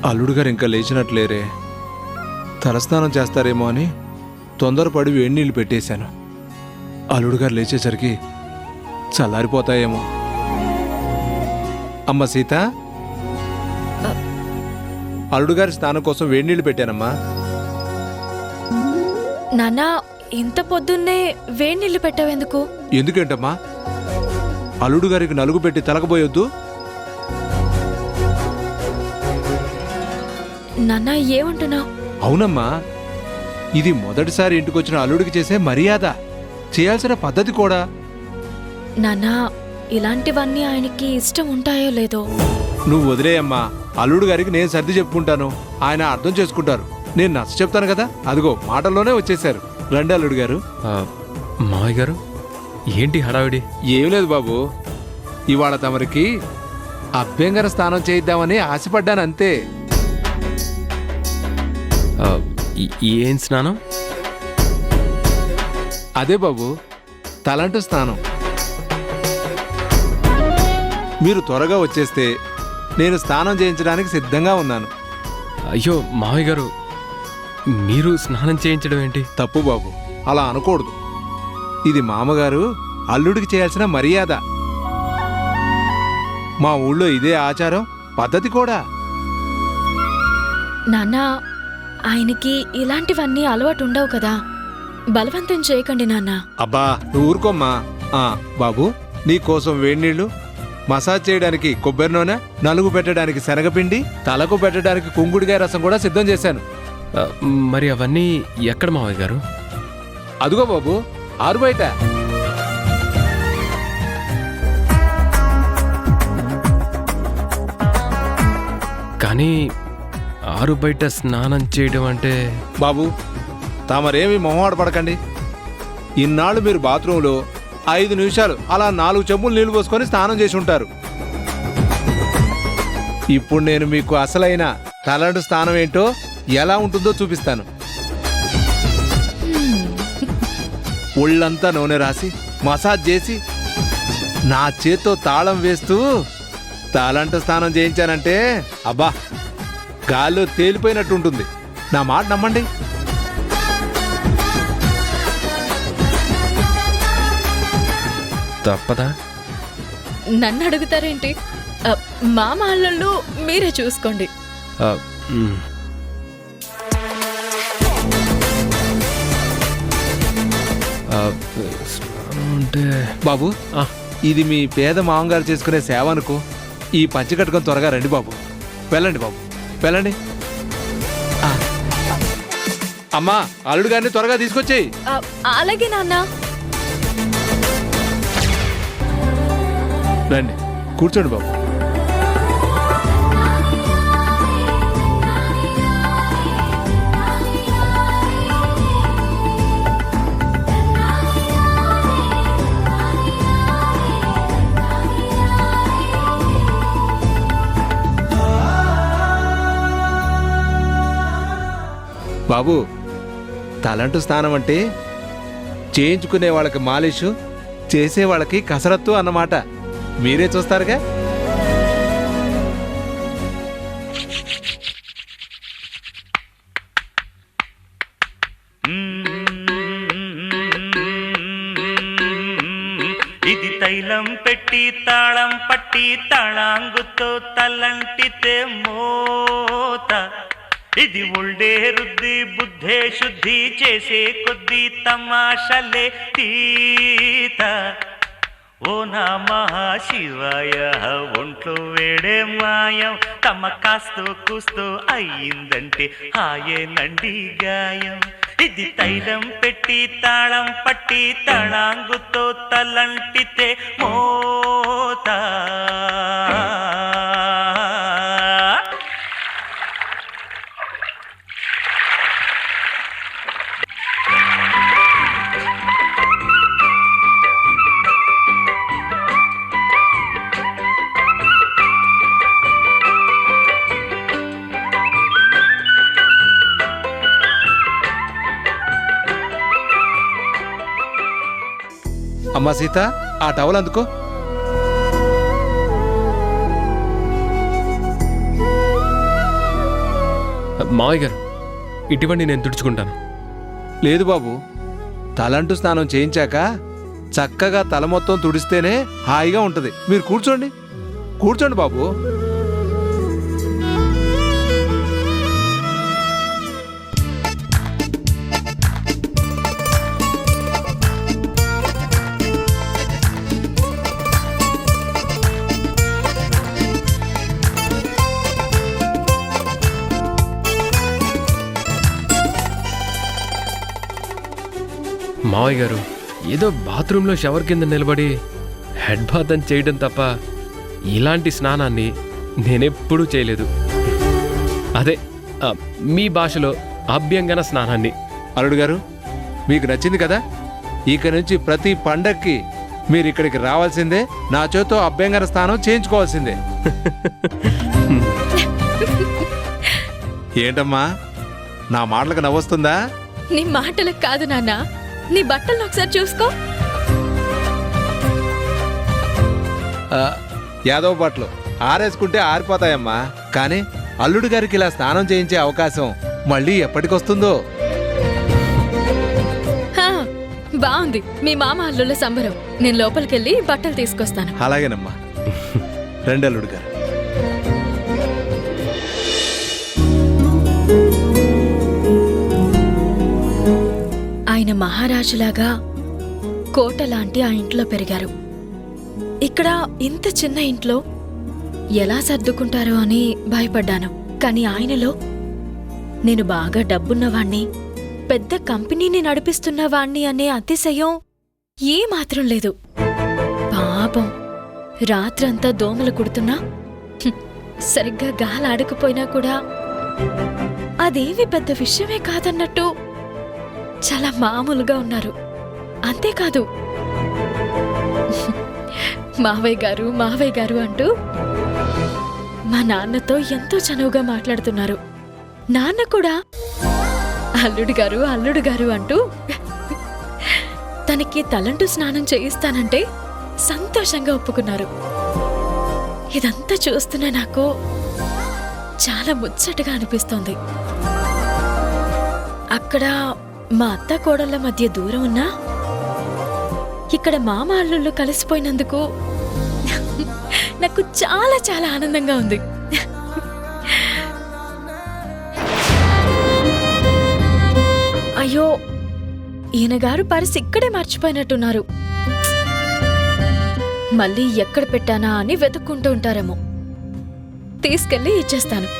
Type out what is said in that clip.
అల్లుడు గారు ఇంకా లేచినట్లేరే. తలస్నానం చేస్తారేమో అని తొందరపడి వేడి నీళ్ళు పెట్టేశాను. అల్లుడు గారు లేచేసరికి చల్లారిపోతాయేమో. అమ్మ సీత, అల్లుడు గారి స్నానం కోసం వేడి నీళ్ళు పెట్టానమ్మా. నాన్నా, ఇంత పొద్దున్నే వేడి నీళ్ళు పెట్టావెందుకు? ఎందుకేంటమ్మా? అల్లుడు గారికి నలుగు పెట్టి తలకపోయొద్దు. నాన్నా, ఏమంటున్నావు? అవునమ్మా, ఇది మొదటిసారి ఇంటికొచ్చిన అల్లుడికి చేసే మర్యాద, చేయాల్సిన పద్ధతి కూడా. నాన్నా, ఇలాంటివన్నీ ఆయనకి ఇష్టం ఉంటాయో లేదో. నువ్వు వదిలేయమ్మా, అల్లుడు గారికి నేను సర్ది చెప్పుకుంటాను, ఆయన అర్థం చేసుకుంటారు. నేను నచ్చ చెప్తాను కదా. అదిగో మాటల్లోనే వచ్చేశారు. రండి అల్లుడు గారు. మావయ్య గారు, ఏంటి హడావిడి? ఏం లేదు బాబు, ఇవాళ తమరికి అభ్యంగర స్నానం చేయిద్దామని ఆశపడ్డాను అంతే. ఏం స్నానం? అదే బాబు, తలంటు స్నానం. మీరు త్వరగా వచ్చేస్తే నేను స్నానం చేయించడానికి సిద్ధంగా ఉన్నాను. అయ్యో మావయ్య గారు, మీరు స్నానం చేయించడం ఏంటి? తప్పు బాబు, అలా అనకూడదు. ఇది మామగారు అల్లుడికి చేయాల్సిన మర్యాద. మా ఊళ్ళో ఇదే ఆచారం, పద్ధతి కూడా. నాన్నా, ఆయనకి ఇలాంటివన్నీ అలవాటు ఉండవు కదా, బలవంతం చేయకండి నాన్నా. అబ్బా నువ్వు ఊరుకోమ్మా. బాబు, నీకోసం వేడినీళ్ళు, మసాజ్ చేయడానికి కొబ్బరి నూనె, నలుగు పెట్టడానికి శనగపిండి, తలకు పెట్టడానికి కుంకుడికాయ రసం కూడా సిద్ధం చేశాను. మరి అవన్నీ ఎక్కడ మావయ్య గారు? అదుగో బాబు, ఆరు బయట. కానీ ఆరు బయట స్నానం చేయడం అంటే? బాబు, తమరేమి మొహమాట పడకండి. ఇన్నాళ్ళు మీరు బాత్రూంలో 5 నిమిషాలు అలా 4 చెంబులు నీళ్లు పోసుకొని స్నానం చేసి ఉంటారు. ఇప్పుడు నేను మీకు అసలైన తలంటు స్నానం ఏంటో, ఎలా ఉంటుందో చూపిస్తాను. ఒళ్ళంతా నూనె రాసి మసాజ్ చేసి నా చేత్తో తాళం వేస్తూ తలంటు స్నానం చేయించానంటే అబ్బా, గాల్లో తేలిపోయినట్టు ఉంటుంది. నా మాట నమ్మండి. తప్పదా? నన్ను అడుగుతారేంటి? మా మాళ్ళల్లో మీరే చూసుకోండి. అంటే బాబు, ఇది మీ పేద మామగారు చేసుకునే సేవ అనుకో. ఈ పంచి కట్టుకొని త్వరగా రండి బాబు. వెళ్ళండి బాబు, వెళ్ళండి. అమ్మా, అల్లుడు గారిని త్వరగా తీసుకొచ్చేయి. అలాగే నాన్నా. రండి, కూర్చోండి బాబు. బాబు, తలంటు స్నానం అంటే చేయించుకునే వాళ్ళకి మాలిషు, చేసే వాళ్ళకి కసరత్తు అన్నమాట. మీరే చూస్తారుగా. ఇది తైలం పెట్టి తాళం పట్టి తళాంగుతో తలంటితే మోత, ఇది ఒళ్ళే రుద్ది బుద్ధే శుద్ధి చేసే కొద్ది తమాషలే తీత. ఓ నమః శివాయ, ఒంట్లో వేడే మాయం, తమ కాస్తో కూస్తో అయ్యిందంటే హాయేనండి గాయం. ఇది తైలం పెట్టి తాళం పట్టి తళాంగుతో తలంటితే మోత. అమ్మా సీత, ఆ టవల్ అందుకో. మావయ్య గారు ఇటువంటి నేను తుడుచుకుంటాను. లేదు బాబు, తలంటు స్నానం చేయించాక చక్కగా తల మొత్తం తుడిస్తేనే హాయిగా ఉంటుంది. మీరు కూర్చోండి, కూర్చోండి బాబు. మావయ్య గారు ఏదో బాత్రూంలో షవర్ కింద నిలబడి హెడ్ బాత్ అని చేయడం తప్ప ఇలాంటి స్నానాన్ని నేనెప్పుడూ చేయలేదు. అదే మీ భాషలో అభ్యంగన స్నానాన్ని. అల్లుడు గారు, మీకు నచ్చింది కదా? ఇక నుంచి ప్రతి పండక్కి మీరు ఇక్కడికి రావాల్సిందే, నా చేతో అభ్యంగన స్నానం చేయించుకోవాల్సిందే. ఏంటమ్మా, నా మాటలకు నవ్వొస్తుందా? నీ మాటలకు కాదు నాన్న, నీ బట్టలను ఒకసారి చూసుకో. యాదవ బట్టలు ఆరేసుకుంటే ఆరిపోతాయమ్మా, కానీ అల్లుడు గారికి ఇలా స్నానం చేయించే అవకాశం మళ్ళీ ఎప్పటికొస్తుందో. హా, బాగుంది మీ మామ అల్లుళ్ళ సంబరం. నేను లోపలికెళ్ళి బట్టలు తీసుకొస్తాను. అలాగేనమ్మా. రండి అల్లుడు గారు. ఆయన మహారాజులాగా కోట లాంటి ఆ ఇంట్లో పెరిగారు. ఇక్కడ ఇంత చిన్న ఇంట్లో ఎలా సర్దుకుంటారో అని భయపడ్డాను. కానీ ఆయనలో నేను బాగా డబ్బున్నవాణ్ణి, పెద్ద కంపెనీని నడిపిస్తున్నవాణ్ణి అనే అతిశయం ఏమాత్రం లేదు. పాపం రాత్రంతా దోమలు కుడుతున్నా, సరిగ్గా గాలాడకపోయినా కూడా అదేవి పెద్ద విషయమే కాదన్నట్టు చాలా మామూలుగా ఉన్నారు. అంతేకాదు, మావయ్య గారు అంటూ మా నాన్నతో ఎంతో చనువుగా మాట్లాడుతున్నారు. నాన్న కూడా అల్లుడు గారు అంటూ తనకి తలంటు స్నానం చేయిస్తానంటే సంతోషంగా ఒప్పుకున్నారు. ఇదంతా చూస్తున్నా నాకు చాలా ముచ్చటగా అనిపిస్తోంది. అక్కడ మా అత్త కోడళ్ల మధ్య దూరం ఉన్నా ఇక్కడ మామ అల్లుళ్ళు కలిసిపోయినందుకు నాకు చాలా చాలా ఆనందంగా ఉంది. అయ్యో, ఈయనగారు పర్స్ ఇక్కడే మర్చిపోయినట్టున్నారు. మళ్ళీ ఎక్కడ పెట్టానా అని వెతుక్కుంటూ ఉంటారేమో. తీసుకెళ్ళి ఇచ్చేస్తాను.